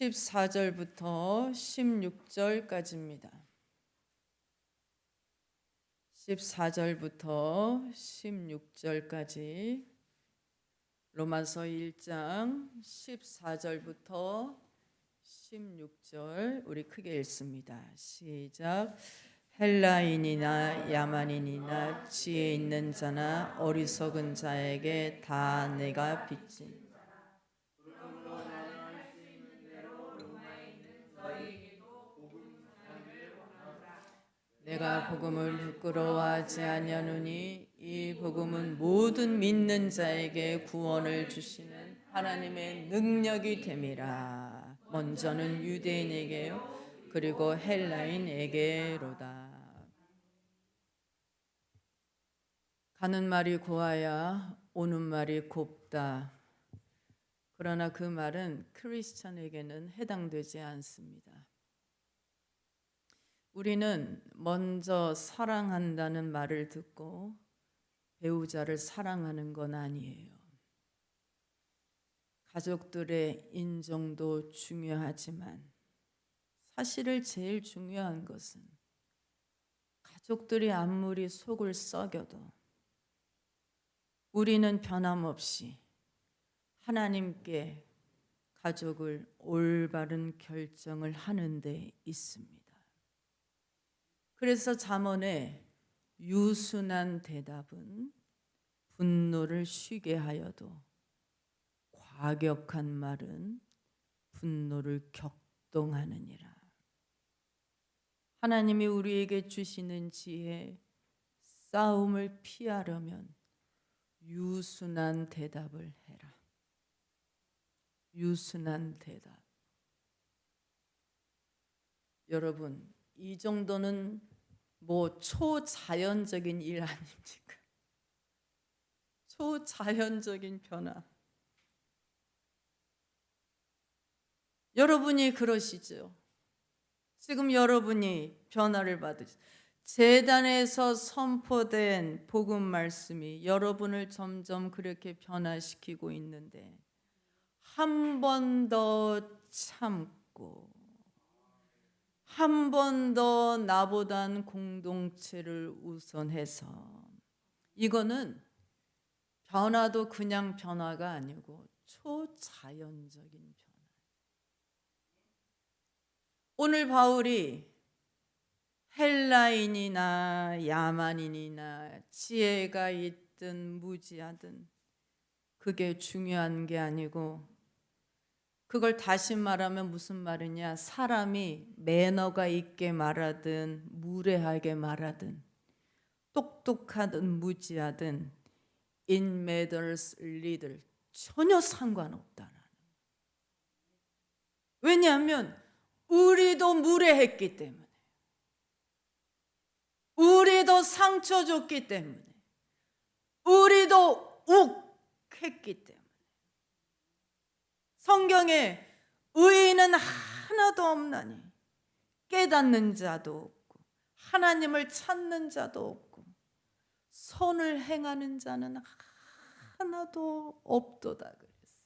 14절부터 16절까지입니다. 14절부터 16절까지 로마서 1장 14절부터 16절 우리 크게 읽습니다. 시작. 헬라인이나 야만인이나 지혜 있는 자나 어리석은 자에게 다 내가 빚진 내가 복음을 부끄러워하지 아니하노니 이 복음은 모든 믿는 자에게 구원을 주시는 하나님의 능력이 됨이라. 먼저는 유대인에게요 그리고 헬라인에게로다. 가는 말이 고와야 오는 말이 곱다. 그러나 그 말은 크리스천에게는 해당되지 않습니다. 우리는 먼저 사랑한다는 말을 듣고 배우자를 사랑하는 건 아니에요. 가족들의 인정도 중요하지만 사실을 제일 중요한 것은 가족들이 아무리 속을 썩여도 우리는 변함없이 하나님께 가족을 올바른 결정을 하는 데 있습니다. 그래서 잠언에 유순한 대답은 분노를 쉬게 하여도 과격한 말은 분노를 격동하느니라. 하나님이 우리에게 주시는 지혜, 싸움을 피하려면 유순한 대답을 해라. 유순한 대답. 여러분, 이 정도는 초자연적인 일 아닙니까? 초자연적인 변화. 여러분이 그러시죠? 지금 여러분이 변화를 받으시죠? 제단에서 선포된 복음 말씀이 여러분을 점점 그렇게 변화시키고 있는데 한 번 더 참고 한 번 더 나보단 공동체를 우선해서 이거는 변화도 그냥 변화가 아니고 초자연적인 변화. 오늘 바울이 헬라인이나 야만인이나 지혜가 있든 무지하든 그게 중요한 게 아니고 그걸 다시 말하면 무슨 말이냐? 사람이 매너가 있게 말하든 무례하게 말하든 똑똑하든 무지하든 it matters little 전혀 상관없다는. 왜냐하면 우리도 무례했기 때문에 우리도 상처 줬기 때문에 우리도 욱했기 때문에 성경에 의인은 하나도 없나니 깨닫는 자도 없고 하나님을 찾는 자도 없고 선을 행하는 자는 하나도 없도다 그랬어.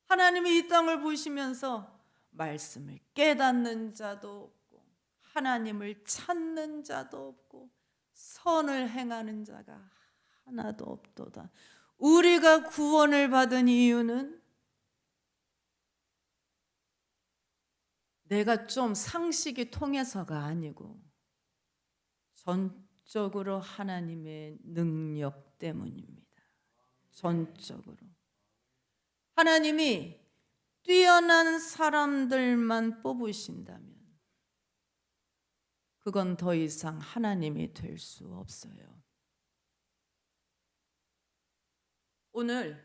하나님이 이 땅을 보시면서 말씀을 깨닫는 자도 없고 하나님을 찾는 자도 없고 선을 행하는 자가 하나도 없도다. 우리가 구원을 받은 이유는 내가 좀 상식이 통해서가 아니고 전적으로 하나님의 능력 때문입니다. 전적으로. 하나님이 뛰어난 사람들만 뽑으신다면 그건 더 이상 하나님이 될 수 없어요. 오늘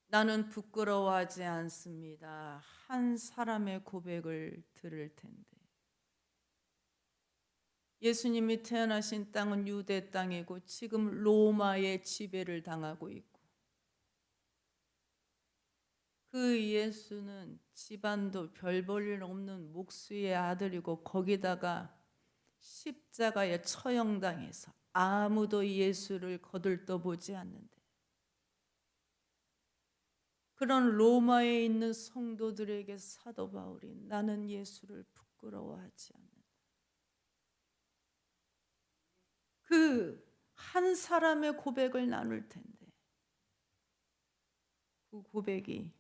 나는 부끄러워하지 않습니다. 한 사람의 고백을 들을 텐데 예수님이 태어나신 땅은 유대 땅이고 지금 로마의 지배를 당하고 있고 그 예수는 집안도 별 볼 일 없는 목수의 아들이고 거기다가 십자가에 처형당해서 아무도 예수를 거들떠보지 않는데 그런 로마에 있는 성도들에게 사도 바울이 나는 예수를 부끄러워하지 않는다. 그 한 사람의 고백을 나눌 텐데 그 고백이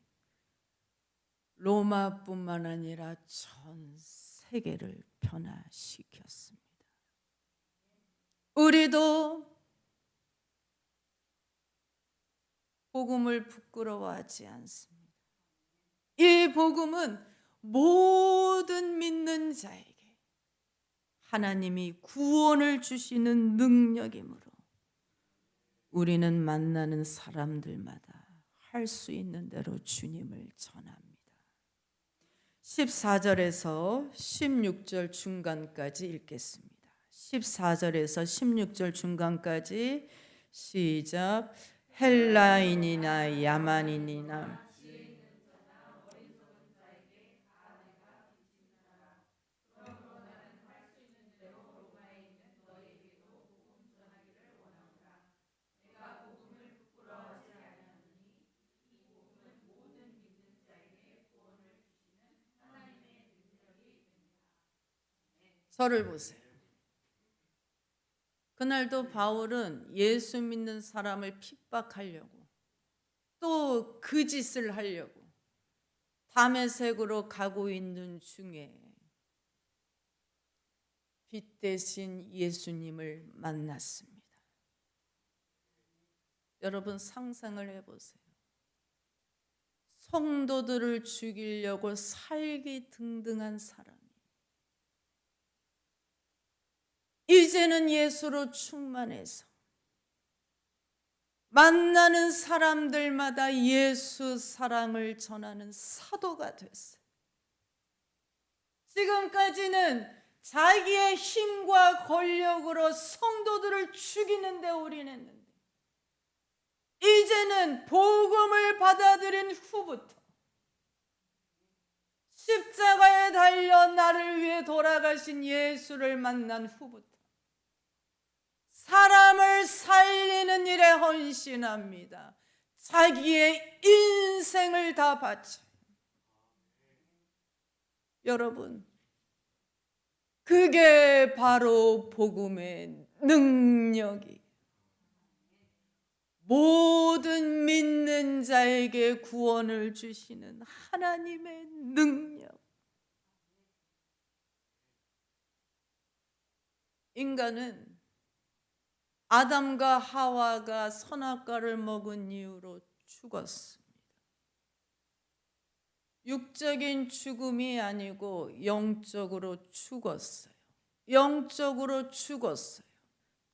로마뿐만 아니라 전 세계를 변화시켰습니다. 우리도 복음을 부끄러워하지 않습니다. 이 복음은 모든 믿는 자에게 하나님이 구원을 주시는 능력이므로 우리는 만나는 사람들마다 할 수 있는 대로 주님을 전합니다. 14절에서 16절 중간까지 읽겠습니다. 14절에서 16절 중간까지 시작. 헬라인이나 야만인이나 저를 보세요. 그날도 바울은 예수 믿는 사람을 핍박하려고 또 그 짓을 하려고 다메섹으로 가고 있는 중에 빛 대신 예수님을 만났습니다. 여러분 상상을 해보세요. 성도들을 죽이려고 살기등등한 사람이 이제는 예수로 충만해서 만나는 사람들마다 예수 사랑을 전하는 사도가 됐어요. 지금까지는 자기의 힘과 권력으로 성도들을 죽이는 데 올인했는데 이제는 복음을 받아들인 후부터 십자가에 달려 나를 위해 돌아가신 예수를 만난 후부터 사람을 살리는 일에 헌신합니다. 자기의 인생을 다 바쳐요. 여러분, 그게 바로 복음의 능력이 모든 믿는 자에게 구원을 주시는 하나님의 능력. 인간은 아담과 하와가 선악과를 먹은 이후로 죽었습니다. 육적인 죽음이 아니고 영적으로 죽었어요. 영적으로 죽었어요.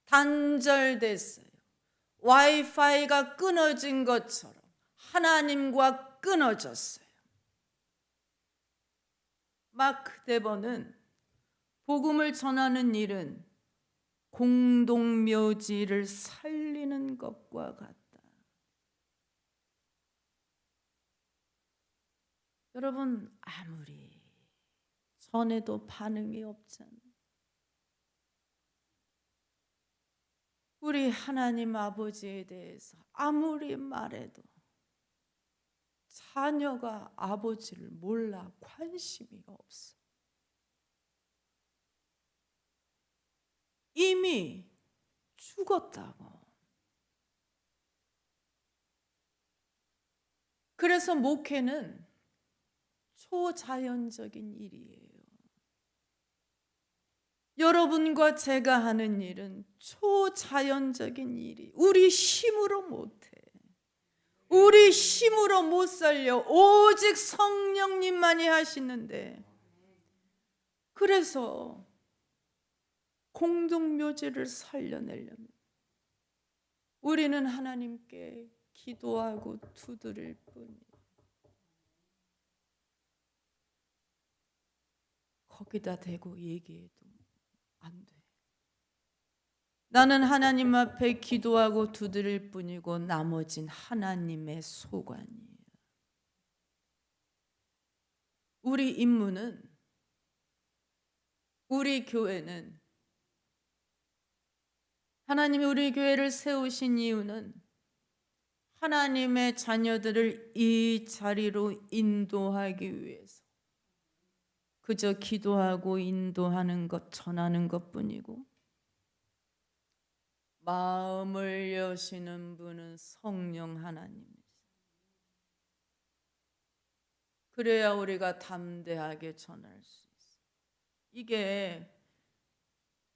단절됐어요. 와이파이가 끊어진 것처럼 하나님과 끊어졌어요. 마크 데버는 복음을 전하는 일은 공동묘지를 살리는 것과 같다. 여러분 아무리 전해도 반응이 없잖아요. 우리 하나님 아버지에 대해서 아무리 말해도 자녀가 아버지를 몰라 관심이 없어. 이미 죽었다고. 그래서 목회는 초자연적인 일이에요. 여러분과 제가 하는 일은 초자연적인 일이 우리 힘으로 못해. 우리 힘으로 못 살려. 오직 성령님만이 하시는데 그래서 공동묘지를 살려내려면 우리는 하나님께 기도하고 두드릴 뿐이에요. 거기다 대고 얘기해도 안 돼. 나는 하나님 앞에 기도하고 두드릴 뿐이고 나머진 하나님의 소관이에요. 우리 임무는, 우리 교회는, 하나님이 우리 교회를 세우신 이유는 하나님의 자녀들을 이 자리로 인도하기 위해서 그저 기도하고 인도하는 것, 전하는 것뿐이고, 마음을 여시는 분은 성령 하나님이세요. 그래야 우리가 담대하게 전할 수 있어요. 이게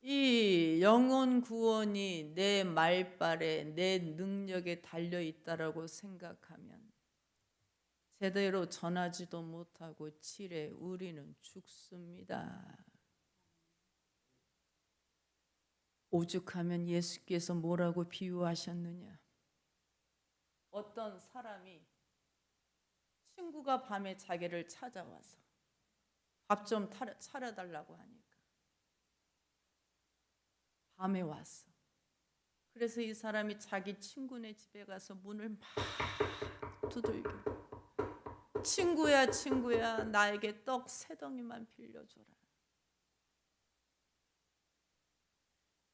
이 영혼 구원이 내 말발에, 내 능력에 달려 있다라고 생각하면 제대로 전하지도 못하고 지레 우리는 죽습니다. 오죽하면 예수께서 뭐라고 비유하셨느냐? 어떤 사람이 친구가 밤에 자기를 찾아와서 밥 좀 차려달라고 하니까 밤에 왔어. 그래서 이 사람이 자기 친구네 집에 가서 문을 막 두들겨. 친구야, 친구야, 나에게 떡 3덩이만 빌려줘라.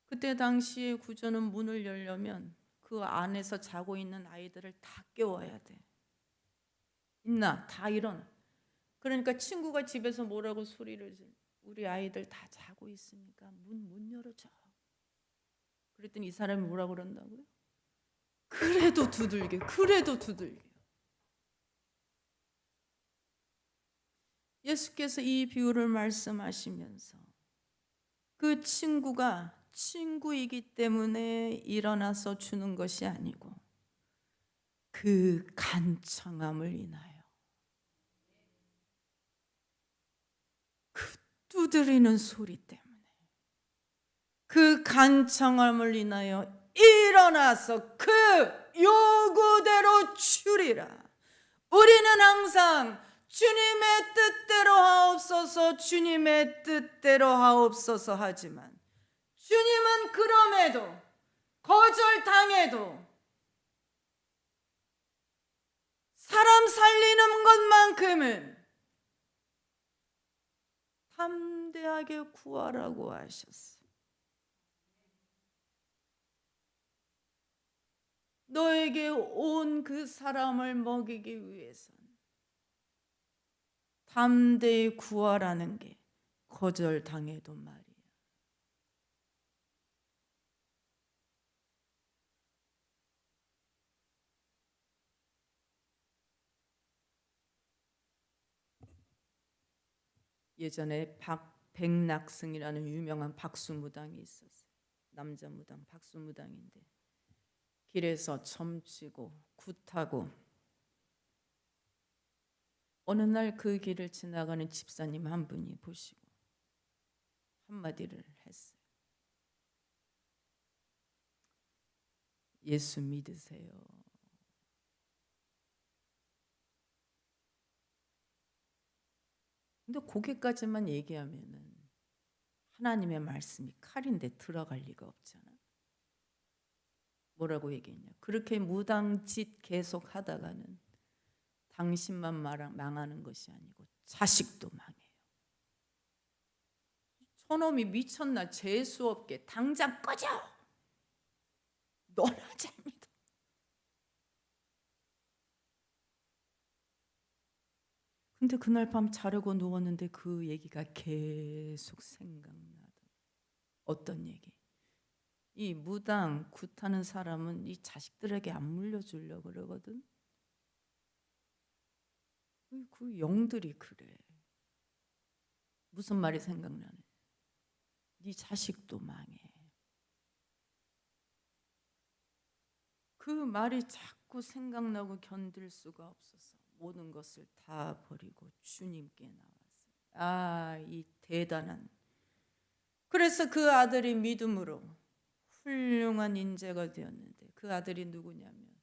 그때 당시에 구조는 문을 열려면 그 안에서 자고 있는 아이들을 다 깨워야 돼. 있나? 다 일어나. 그러니까 친구가 집에서 뭐라고 소리를 질, 우리 아이들 다 자고 있으니까 문 못 열어줘. 그랬더니 이 사람이 뭐라고 그런다고요? 그래도 두들겨, 그래도 두들겨. 예수께서 이 비유를 말씀하시면서 그 친구가 친구이기 때문에 일어나서 주는 것이 아니고 그 간청함을 인하여, 그 두드리는 소리 때문에, 그 간청함을 인하여 일어나서 그 요구대로 주리라. 우리는 항상 주님의 뜻대로 하옵소서, 주님의 뜻대로 하옵소서 하지만 주님은 그럼에도 거절당해도 사람 살리는 것만큼은 담대하게 구하라고 하셨어. 너에게 온 그 사람을 먹이기 위해서는 담대히 구하라는 게 거절당해도 말이야. 예전에 백낙승이라는 유명한 박수무당이 있었어요. 남자 무당, 박수무당인데 길에서 점치고 굿하고 어느 날 그 길을 지나가는 집사님 한 분이 보시고 한마디를 했어요. 예수 믿으세요. 근데 거기까지만 얘기하면은 하나님의 말씀이 칼인데 들어갈 리가 없잖아. 뭐라고 얘기했냐? 그렇게 무당짓 계속 하다가는 당신만 망하는 것이 아니고 자식도 망해요. 저놈이 미쳤나? 재수 없게 당장 꺼져. 너나 잘 믿어. 근데 그날 밤 자려고 누웠는데 그 얘기가 계속 생각나더라. 어떤 얘기? 이 무당 굿하는 사람은 이 자식들에게 안 물려주려고 그러거든. 그 영들이 그래. 무슨 말이 생각나네? 네 자식도 망해. 그 말이 자꾸 생각나고 견딜 수가 없어서 모든 것을 다 버리고 주님께 나왔어요. 아, 이 대단한. 그래서 그 아들이 믿음으로 훌륭한 인재가 되었는데 그 아들이 누구냐면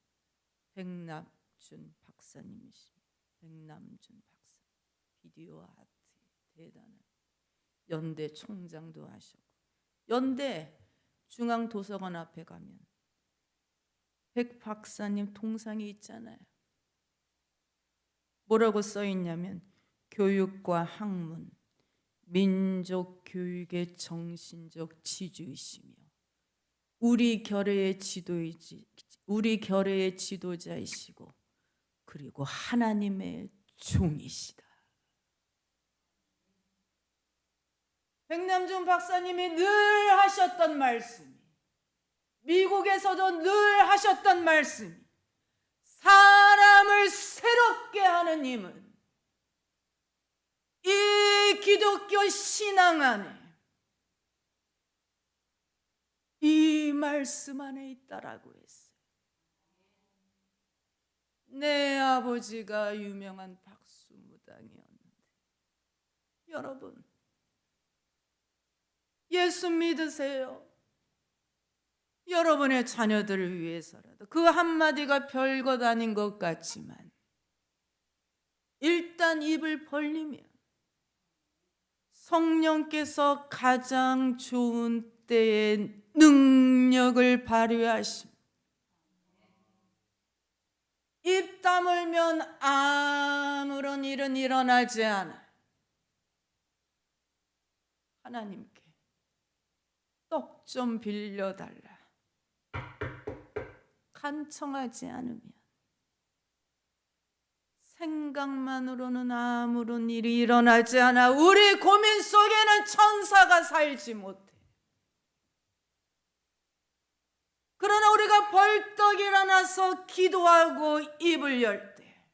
백남준 박사님이십니다. 백남준 박사. 비디오 아트 대단한. 연대 총장도 하셨고 연대 중앙도서관 앞에 가면 백 박사님 동상이 있잖아요. 뭐라고 써 있냐면 교육과 학문, 민족 교육의 정신적 지주이시며 우리 결의의 지도자이시고 그리고 하나님의 종이시다. 백남준 박사님이 늘 하셨던 말씀이, 미국에서도 늘 하셨던 말씀이, 사람을 새롭게 하는 힘은 이 기독교 신앙 안에, 이 말씀 안에 있다라고 했어요. 내 아버지가 유명한 박수무당이었는데, 여러분 예수 믿으세요. 여러분의 자녀들을 위해서라도. 그 한마디가 별것 아닌 것 같지만 일단 입을 벌리면 성령께서 가장 좋은 때에 능력을 발휘하십니다. 입 다물면 아무런 일은 일어나지 않아. 하나님께 떡 좀 빌려달라 간청하지 않으면 생각만으로는 아무런 일이 일어나지 않아. 우리 고민 속에는 천사가 살지 못해. 그러나 우리가 벌떡 일어나서 기도하고 입을 열 때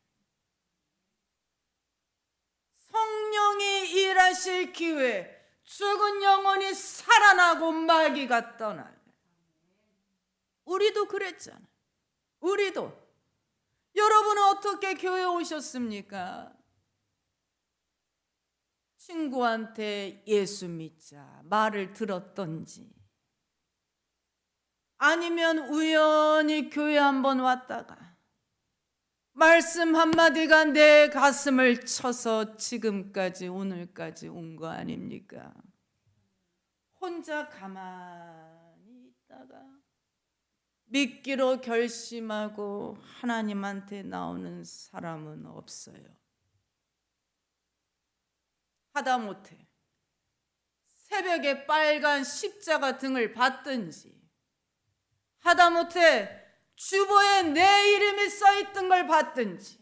성령이 일하실 기회, 죽은 영혼이 살아나고 마귀가 떠나요. 우리도 그랬잖아. 우리도. 여러분은 어떻게 교회에 오셨습니까? 친구한테 예수 믿자 말을 들었던지, 아니면 우연히 교회 한번 왔다가 말씀 한마디가 내 가슴을 쳐서 지금까지, 오늘까지 온 거 아닙니까? 혼자 가만히 있다가 믿기로 결심하고 하나님한테 나오는 사람은 없어요. 하다못해 새벽에 빨간 십자가 등을 봤든지, 하다못해 주보에 내 이름이 써있던 걸 봤든지,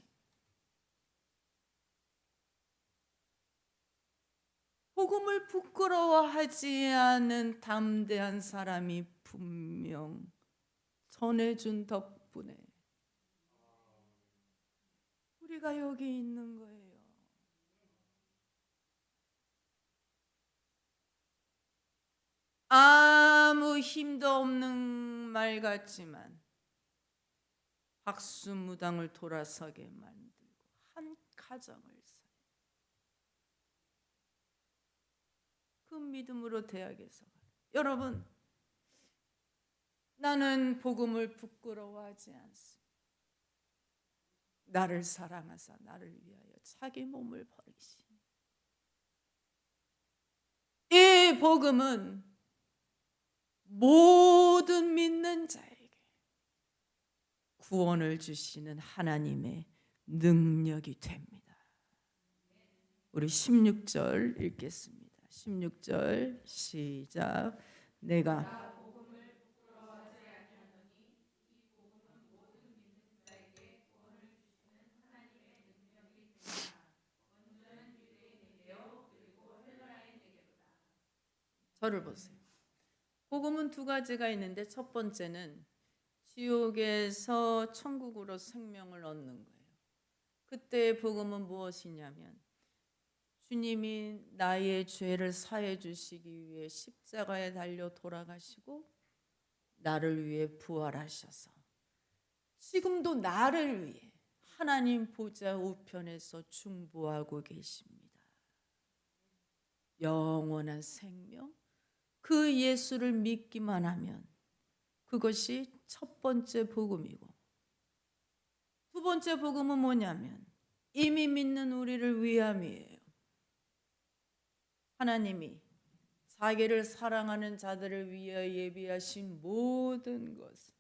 복음을 부끄러워하지 않은 담대한 사람이 분명 전해준 덕분에 우리가 여기 있는 거예요. 아무 힘도 없는 말 같지만 박수무당을 돌아서게 만들고 한 가정을 살려. 그 믿음으로 대학에서. 여러분, 나는 복음을 부끄러워하지 않습니다. 나를 사랑하사 나를 위하여 자기 몸을 버리신 이 복음은 모든 믿는 자에게 구원을 주시는 하나님의 능력이 됩니다. 우리 16절 읽겠습니다. 16절 시작. 내가 저를 보세요. 복음은 두 가지가 있는데, 첫 번째는 지옥에서 천국으로 생명을 얻는 거예요. 그때의 복음은 무엇이냐면, 주님이 나의 죄를 사해 주시기 위해 십자가에 달려 돌아가시고 나를 위해 부활하셔서 지금도 나를 위해 하나님 보좌 우편에서 중보하고 계십니다. 영원한 생명, 그 예수를 믿기만 하면 그것이 첫 번째 복음이고, 두 번째 복음은 뭐냐면 이미 믿는 우리를 위함이에요. 하나님이 자기를 사랑하는 자들을 위하여 예비하신 모든 것을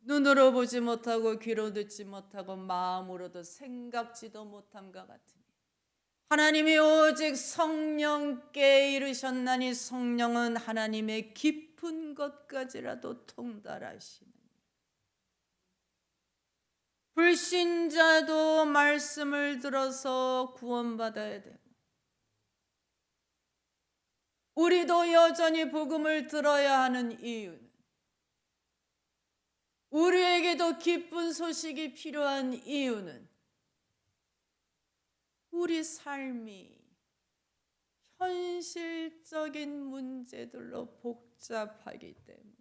눈으로 보지 못하고 귀로 듣지 못하고 마음으로도 생각지도 못함과 같으니, 하나님이 오직 성령께 이르셨나니 성령은 하나님의 깊은 깊은 것까지라도 통달하시는, 불신자도 말씀을 들어서 구원받아야 되고, 우리도 여전히 복음을 들어야 하는 이유는, 우리에게도 기쁜 소식이 필요한 이유는, 우리 삶이 현실적인 문제들로 복잡하기 때문에,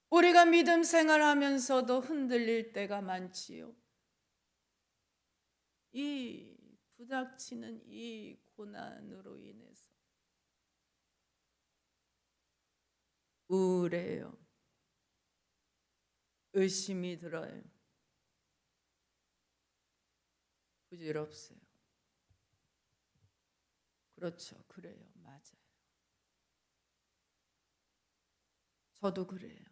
우리가 믿음 생활하면서도 흔들릴 때가 많지요. 이 부닥치는 이 고난으로 인해서 우울해요. 의심이 들어요. 부질없어요. 그렇죠. 그래요. 맞아요. 저도 그래요.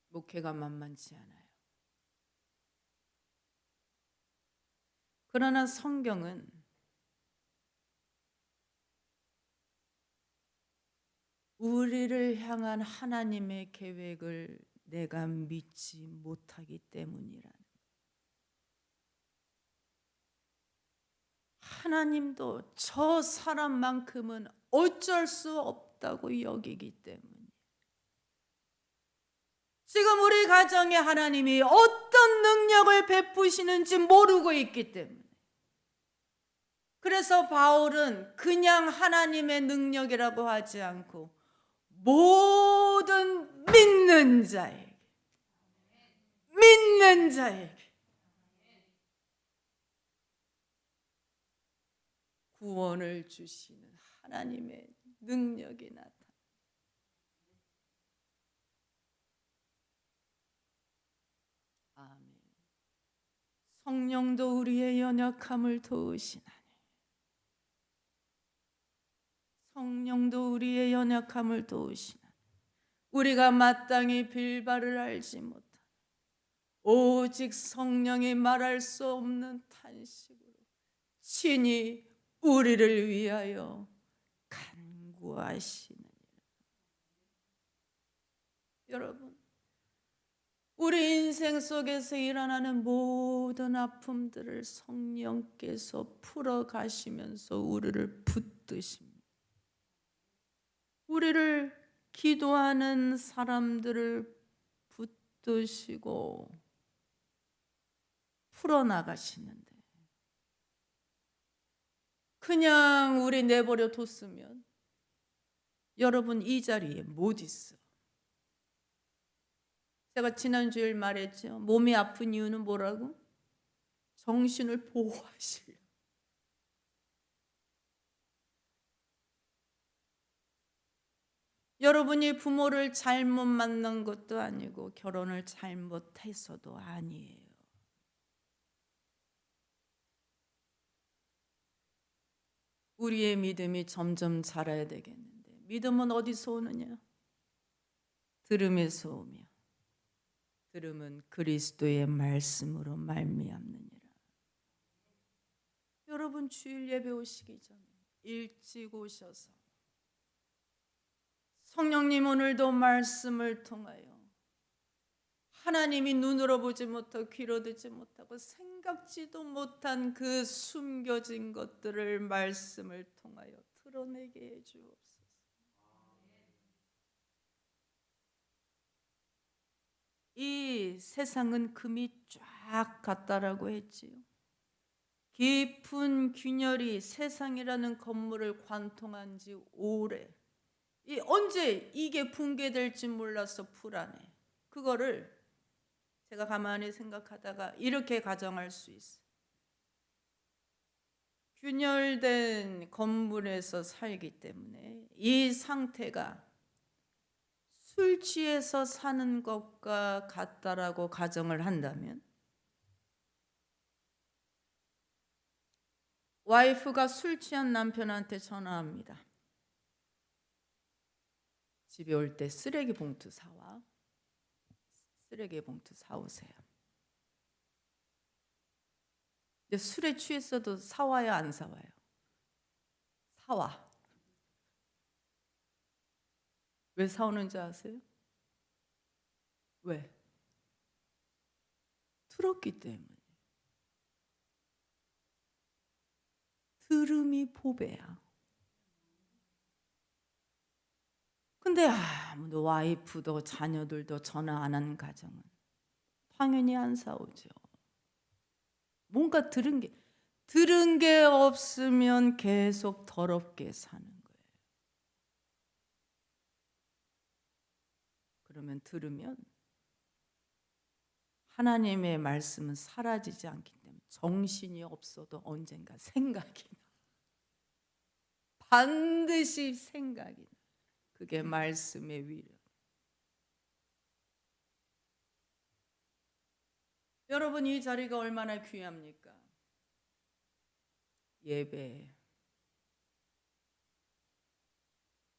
목회가 만만치 않아요. 그러나 성경은 우리를 향한 하나님의 계획을 내가 믿지 못하기 때문이라는, 하나님도 저 사람만큼은 어쩔 수 없다고 여기기 때문에, 지금 우리 가정에 하나님이 어떤 능력을 베푸시는지 모르고 있기 때문에, 그래서 바울은 그냥 하나님의 능력이라고 하지 않고 모든 믿는 자에게 구원을 주시는 하나님의 능력이 나타나. 아멘. 성령도 우리의 연약함을 도우시나니, 성령도 우리의 연약함을 도우시나니, 우리가 마땅히 빌바를 알지 못하나 오직 성령이 말할 수 없는 탄식으로 친히 우리를 위하여 간구하시느니라. 여러분, 우리 인생 속에서 일어나는 모든 아픔들을 성령께서 풀어가시면서 우리를 붙드십니다. 우리를 기도하는 사람들을 붙드시고 풀어나가시는데, 그냥 우리 내버려 뒀으면 여러분 이 자리에 못 있어. 제가 지난주일 말했죠. 몸이 아픈 이유는 뭐라고? 정신을 보호하시려. 여러분이 부모를 잘못 만난 것도 아니고 결혼을 잘못해서도 아니에요. 우리의 믿음이 점점 자라야 되겠는데, 믿음은 어디서 오느냐? 들음에서 오며 들음은 그리스도의 말씀으로 말미암느니라. 여러분 주일 예배 오시기 전에 일찍 오셔서 성령님 오늘도 말씀을 통하여 하나님이 눈으로 보지 못하고 귀로 듣지 못하고 생각지도 못한 그 숨겨진 것들을 말씀을 통하여 드러내게 해주옵소서. 이 세상은 금이 쫙 같다라고 했지요. 깊은 균열이 세상이라는 건물을 관통한 지 오래. 언제 이게 붕괴될지 몰라서 불안해. 그거를 제가 가만히 생각하다가 이렇게 가정할 수 있어요. 균열된 건물에서 살기 때문에 이 상태가 술 취해서 사는 것과 같다라고 가정을 한다면, 와이프가 술 취한 남편한테 전화합니다. 집에 올 때 쓰레기 봉투 사와. 쓰레기 봉투 사오세요. 근데 술에 취했어도 사와요, 안 사와요? 사와. 왜 사오는지 아세요? 왜? 들었기 때문에. 들음이 보배야. 근데 아무도 와이프도 자녀들도 전화 안 하는 가정은 당연히 안 사오죠. 뭔가 들은 게 없으면 계속 더럽게 사는 거예요. 그러면 들으면 하나님의 말씀은 사라지지 않기 때문에 정신이 없어도 언젠가 생각이 나. 반드시 생각이 나. 그게 말씀의 위력. 여러분, 이 자리가 얼마나 귀합니까? 예배.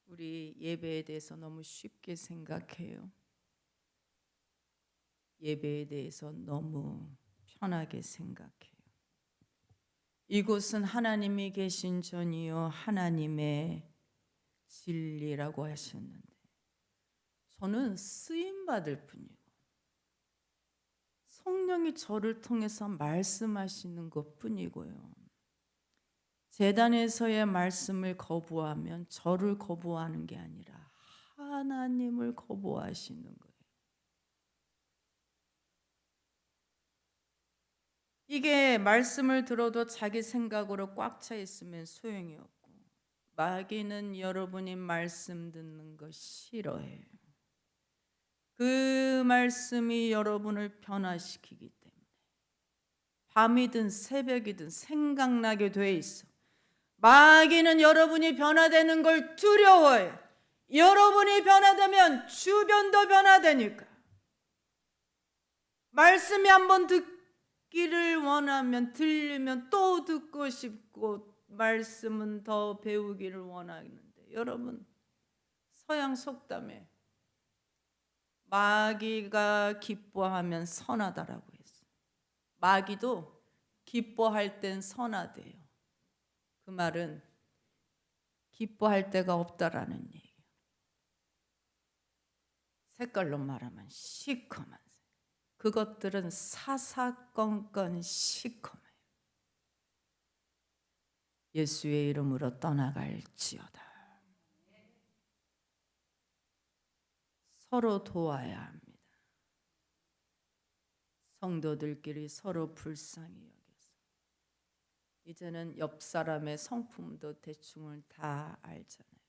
우리 예배에 대해서 너무 쉽게 생각해요. 예배에 대해서 너무 편하게 생각해요. 이곳은 하나님이 계신 전이요 하나님의 진리라고 하셨는데 저는 쓰임 받을 뿐이고 성령이 저를 통해서 말씀하시는 것뿐이고요. 제단에서의 말씀을 거부하면 저를 거부하는 게 아니라 하나님을 거부하시는 거예요. 이게 말씀을 들어도 자기 생각으로 꽉 차 있으면 소용이 없고 마귀는 여러분이 말씀 듣는 거 싫어해요. 그 말씀이 여러분을 변화시키기 때문에 밤이든 새벽이든 생각나게 돼 있어. 마귀는 여러분이 변화되는 걸 두려워해요. 여러분이 변화되면 주변도 변화되니까. 말씀이 한번 듣기를 원하면 들리면 또 듣고 싶고 말씀은 더 배우기를 원하는데 여러분 서양 속담에 마귀가 기뻐하면 선하다라고 했어요. 마귀도 기뻐할 땐 선하대요. 그 말은 기뻐할 데가 없다라는 얘기예요. 색깔로 말하면 시커먼 색. 그것들은 사사건건 시커매요. 예수의 이름으로 떠나갈지어다. 서로 도와야 합니다. 성도들끼리 서로 불쌍히 여겨서 이제는 옆 사람의 성품도 대충을 다 알잖아요.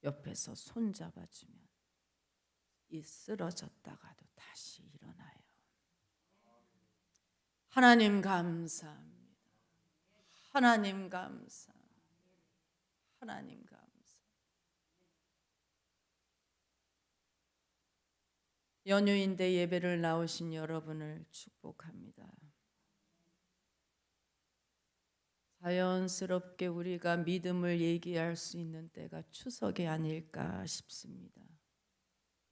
옆에서 손잡아주면 이 쓰러졌다가도 다시 일어나요. 하나님 감사합니다. 하나님 감사. 하나님 감사. 연휴인데 예배를 나오신 여러분을 축복합니다. 자연스럽게 우리가 믿음을 얘기할 수 있는 때가 추석이 아닐까 싶습니다.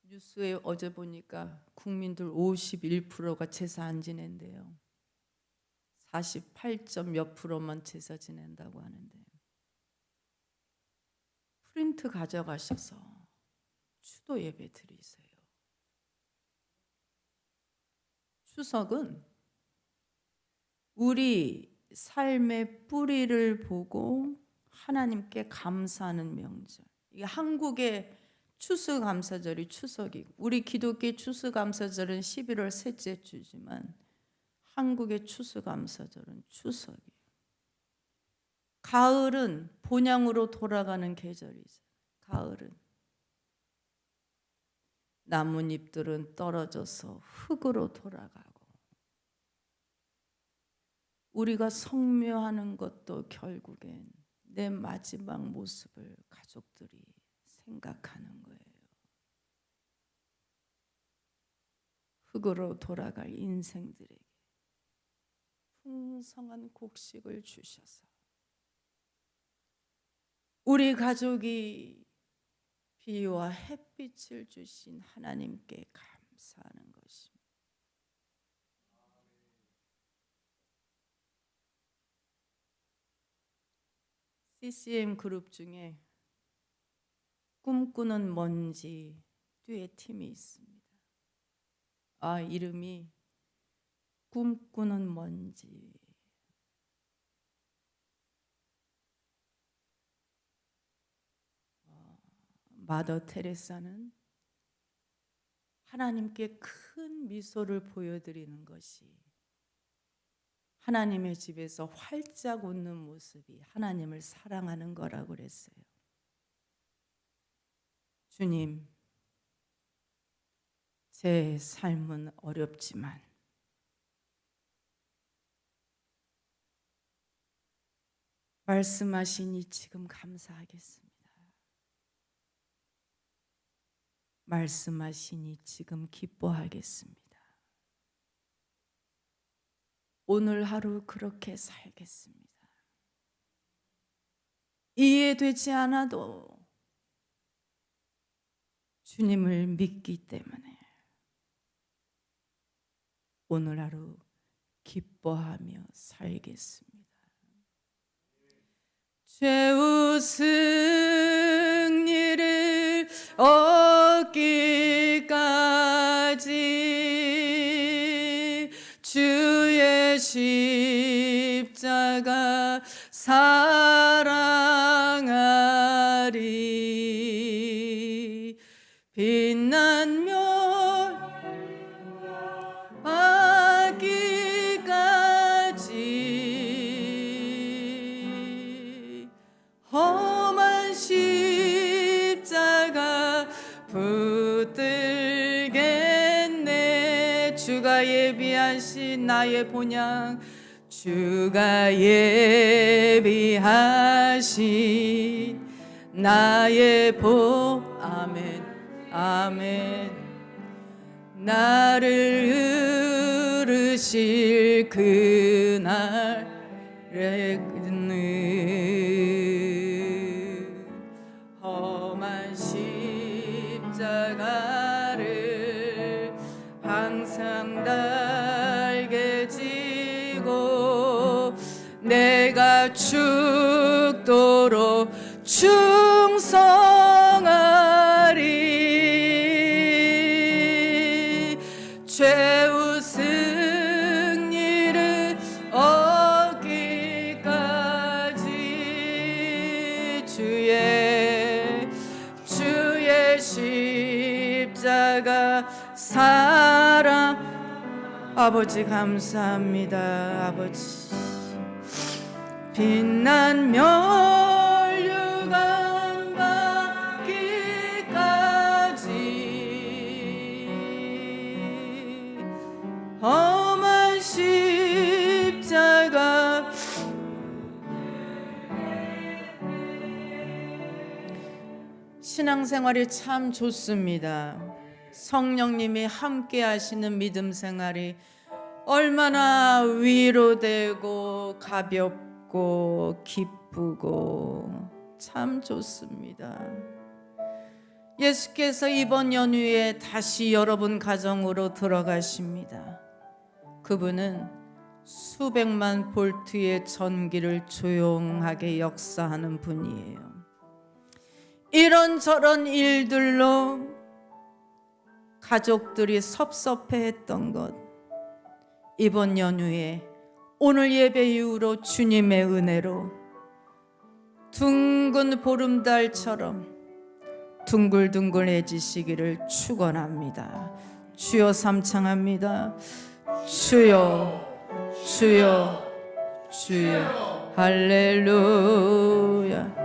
뉴스에 어제 보니까 국민들 51%가 제사 안 지낸대요. 48점 몇 프로만 제사 지낸다고 하는데 프린트 가져가셔서 추도 예배 드리세요. 추석은 우리 삶의 뿌리를 보고 하나님께 감사하는 명절. 이게 한국의 추수감사절이 추석이고 우리 기독교 추수감사절은 11월 셋째 주지만 한국의 추수감사절은 추석이에요. 가을은 본향으로 돌아가는 계절이죠. 가을은 나뭇잎들은 떨어져서 흙으로 돌아가고 우리가 성묘하는 것도 결국엔 내 마지막 모습을 가족들이 생각하는 거예요. 흙으로 돌아갈 인생들에게 풍성한 곡식을 주셔서 우리 가족이 비와 햇빛을 주신 하나님께 감사하는 것입니다. CCM 그룹 중에 꿈꾸는 먼지 듀엣 팀이 있습니다. 이름이 꿈꾸는 먼지. 마더 테레사는 하나님께 큰 미소를 보여드리는 것이 하나님의 집에서 활짝 웃는 모습이 하나님을 사랑하는 거라고 그랬어요. 주님, 제 삶은 어렵지만 말씀하시니 지금 감사하겠습니다. 말씀하시니 지금 기뻐하겠습니다. 오늘 하루 그렇게 살겠습니다. 이해되지 않아도 주님을 믿기 때문에 오늘 하루 기뻐하며 살겠습니다. 최후 승리를 얻기까지 주의 십자가 사랑하리. 빛난 멸 받기까지 험한 십자가 붙들겠네. 주가 예비하신 나의 본향, 주가 예비하신 나의 아멘 아멘. 나를 이르실 그날에는 험한 십자가를 항상 달게 지고 내가 죽도록 충성하리. 최후 승리를 얻기까지 주의 십자가 사랑. 아버지 감사합니다. 아버지 빛난 멸류관 받기까지 험한 십자가 신앙생활이 참 좋습니다. 성령님이 함께 하시는 믿음 생활이 얼마나 위로되고 가볍고 기쁘고 참 좋습니다. 예수께서 이번 연휴에 다시 여러분 가정으로 들어가십니다. 그분은 수백만 볼트의 전기를 조용하게 역사하는 분이에요. 이런저런 일들로 가족들이 섭섭해했던 것, 이번 연휴에 오늘 예배 이후로 주님의 은혜로 둥근 보름달처럼 둥글둥글해지시기를 축원합니다. 주여 삼창합니다. 주여 주여 주여 할렐루야.